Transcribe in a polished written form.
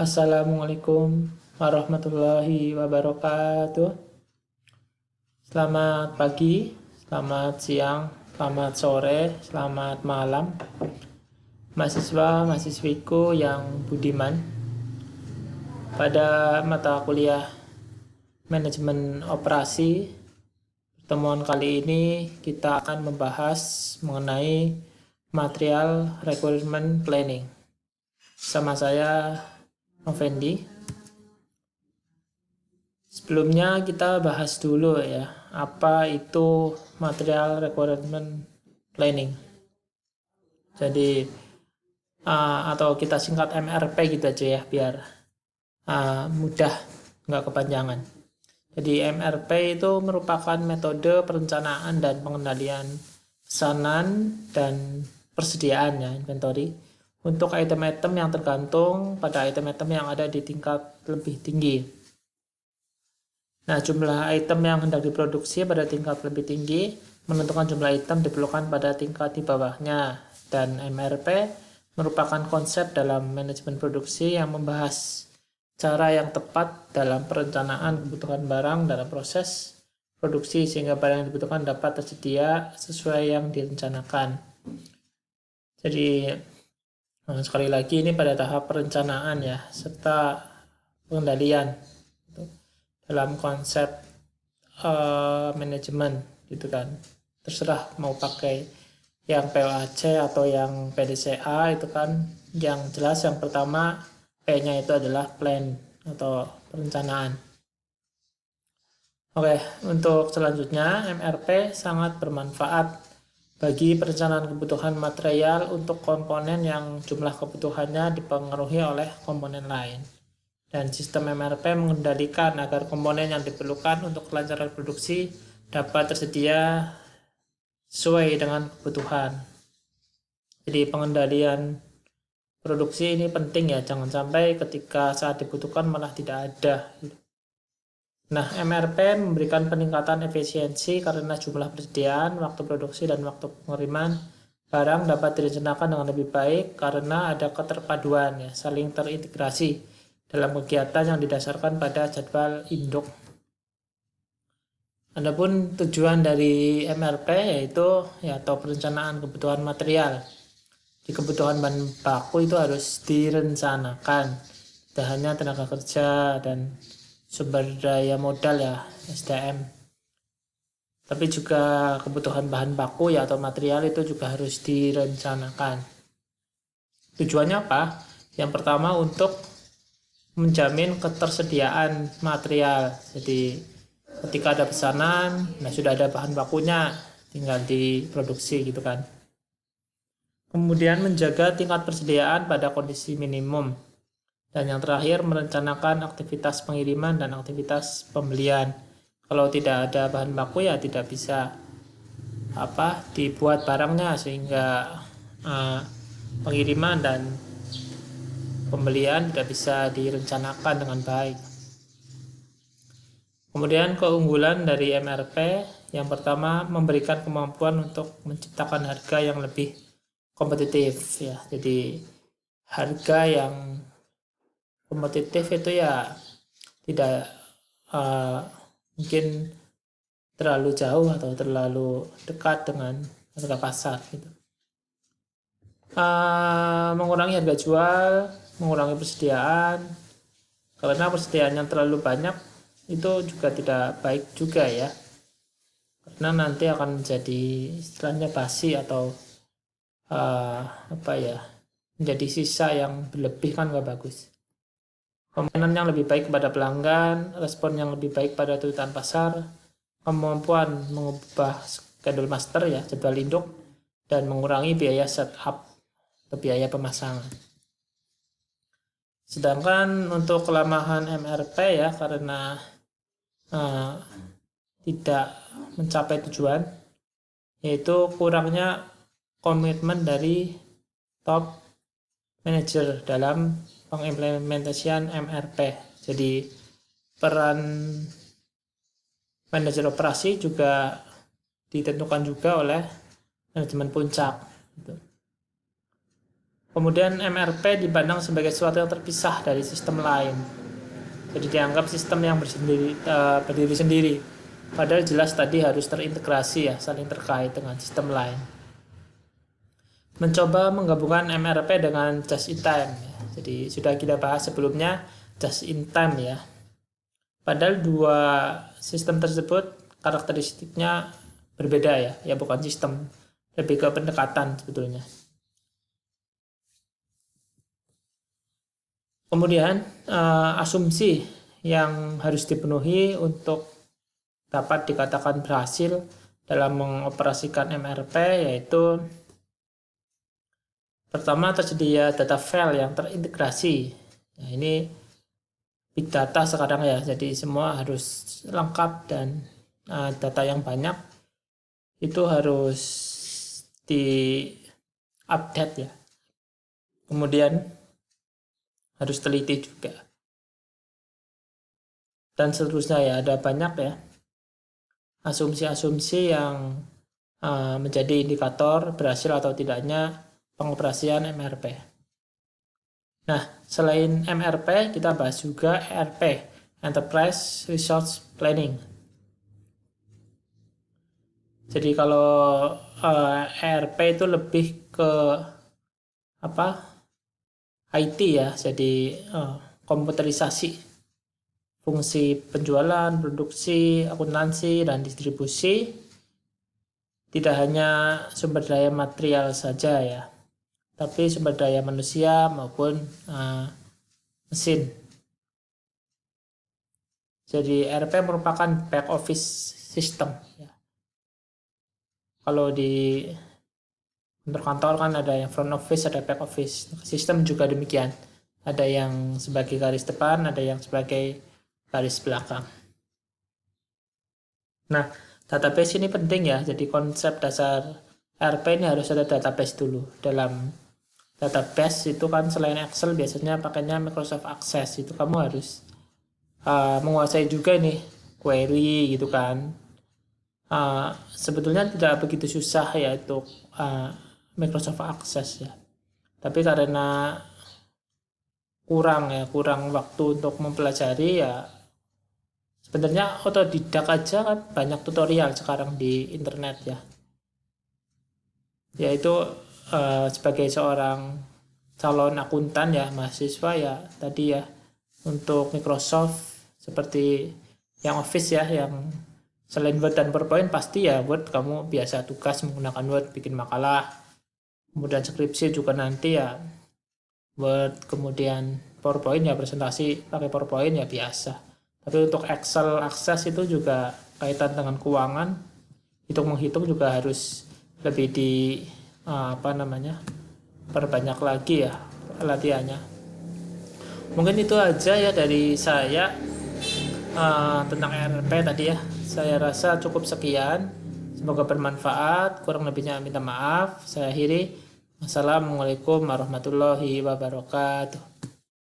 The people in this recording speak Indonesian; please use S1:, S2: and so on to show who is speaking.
S1: Assalamualaikum warahmatullahi wabarakatuh. Selamat pagi, selamat siang, selamat sore, selamat malam. Mahasiswa-mahasiswiku yang budiman. Pada mata kuliah Manajemen Operasi, pertemuan kali ini kita akan membahas mengenai Material Requirement Planning. Sama saya, Novendi. Sebelumnya kita bahas dulu ya, apa itu Material Requirement Planning. Jadi atau kita singkat MRP gitu aja ya, biar mudah, nggak kepanjangan. Jadi MRP itu merupakan metode perencanaan dan pengendalian pesanan dan persediaan ya, inventory, untuk item-item yang tergantung pada item-item yang ada di tingkat lebih tinggi. Nah, jumlah item yang hendak diproduksi pada tingkat lebih tinggi menentukan jumlah item diperlukan pada tingkat di bawahnya. Dan MRP merupakan konsep dalam manajemen produksi yang membahas cara yang tepat dalam perencanaan kebutuhan barang dalam proses produksi sehingga barang yang dibutuhkan dapat tersedia sesuai yang direncanakan. Jadi sekali lagi ini pada tahap perencanaan ya, serta pengendalian dalam konsep manajemen gitu kan. Terserah mau pakai yang POAC atau yang PDCA itu kan. Yang jelas yang pertama P-nya itu adalah plan atau perencanaan. Oke, untuk selanjutnya MRP sangat bermanfaat bagi perencanaan kebutuhan material untuk komponen yang jumlah kebutuhannya dipengaruhi oleh komponen lain. Dan sistem MRP mengendalikan agar komponen yang diperlukan untuk kelancaran produksi dapat tersedia sesuai dengan kebutuhan. Jadi pengendalian produksi ini penting ya, jangan sampai ketika saat dibutuhkan malah tidak ada. Nah, MRP memberikan peningkatan efisiensi karena jumlah persediaan, waktu produksi, dan waktu pengiriman barang dapat direncanakan dengan lebih baik karena ada keterpaduan ya, saling terintegrasi dalam kegiatan yang didasarkan pada jadwal induk. Adapun tujuan dari MRP yaitu atau perencanaan kebutuhan material. Di kebutuhan bahan baku itu harus direncanakan, tidak hanya tenaga kerja dan sumber daya modal ya, SDM. Tapi juga kebutuhan bahan baku ya atau material itu juga harus direncanakan. Tujuannya apa? Yang pertama untuk menjamin ketersediaan material. Jadi ketika ada pesanan, sudah ada bahan bakunya, tinggal diproduksi gitu kan. Kemudian menjaga tingkat persediaan pada kondisi minimum. Dan yang terakhir merencanakan aktivitas pengiriman dan aktivitas pembelian. Kalau tidak ada bahan baku ya tidak bisa dibuat barangnya, sehingga pengiriman dan pembelian tidak bisa direncanakan dengan baik. Kemudian keunggulan dari MRP yang pertama memberikan kemampuan untuk menciptakan harga yang lebih kompetitif ya. Jadi harga yang kompetitif itu ya tidak mungkin terlalu jauh atau terlalu dekat dengan harga pasar gitu. Mengurangi harga jual, mengurangi persediaan, karena persediaan yang terlalu banyak itu juga tidak baik juga ya, karena nanti akan menjadi istilahnya basi atau menjadi sisa yang berlebih kan nggak bagus. Pelayanan yang lebih baik kepada pelanggan, respon yang lebih baik pada tuntutan pasar, kemampuan mengubah schedule master ya, jadwal induk, dan mengurangi biaya setup atau biaya pemasangan. Sedangkan untuk kelemahan MRP ya, karena tidak mencapai tujuan, yaitu kurangnya komitmen dari top manager dalam pengimplementasian MRP. Jadi peran manajer operasi juga ditentukan juga oleh manajemen puncak. Kemudian MRP dipandang sebagai sesuatu yang terpisah dari sistem lain. Jadi dianggap sistem yang berdiri sendiri. Padahal jelas tadi harus terintegrasi ya, saling terkait dengan sistem lain. Mencoba menggabungkan MRP dengan just in time ya. Jadi sudah kita bahas sebelumnya just in time ya. Padahal dua sistem tersebut karakteristiknya berbeda ya bukan sistem, lebih ke pendekatan sebetulnya. Kemudian asumsi yang harus dipenuhi untuk dapat dikatakan berhasil dalam mengoperasikan MRP yaitu pertama tersedia data file yang terintegrasi. Nah, ini big data sekarang ya, jadi semua harus lengkap dan data yang banyak itu harus di update ya. Kemudian harus teliti juga. Dan seterusnya ya, ada banyak ya asumsi-asumsi yang menjadi indikator berhasil atau tidaknya pengoperasian MRP. Nah, selain MRP, kita bahas juga ERP, Enterprise Resource Planning. Jadi kalau ERP itu lebih ke IT ya, jadi komputerisasi fungsi penjualan, produksi, akuntansi, dan distribusi. Tidak hanya sumber daya material saja ya, tapi sumber daya manusia maupun mesin. Jadi ERP merupakan back office system ya. Kalau di kantor kan ada yang front office, ada back office. Sistem juga demikian. Ada yang sebagai garis depan, ada yang sebagai garis belakang. Nah, database ini penting ya. Jadi konsep dasar ERP ini harus ada database dulu. Dalam database itu kan selain Excel biasanya pakainya Microsoft Access. Itu kamu harus menguasai juga ini query gitu kan. Sebetulnya tidak begitu susah ya untuk Microsoft Access ya. Tapi karena kurang waktu untuk mempelajari ya, sebenarnya otodidak aja kan banyak tutorial sekarang di internet ya. Yaitu sebagai seorang calon akuntan ya, mahasiswa ya tadi ya, untuk Microsoft seperti yang Office ya, yang selain Word dan PowerPoint pasti ya Word kamu biasa tugas menggunakan Word bikin makalah. Kemudian skripsi juga nanti ya Word, kemudian PowerPoint ya presentasi pakai PowerPoint ya biasa. Tapi untuk Excel Access itu juga kaitan dengan keuangan, hitung-menghitung juga harus lebih perbanyak lagi ya latihannya. Mungkin itu aja ya dari saya tentang ERP tadi ya. Saya rasa cukup sekian. Semoga bermanfaat. Kurang lebihnya minta maaf. Saya akhiri. Wassalamualaikum warahmatullahi wabarakatuh.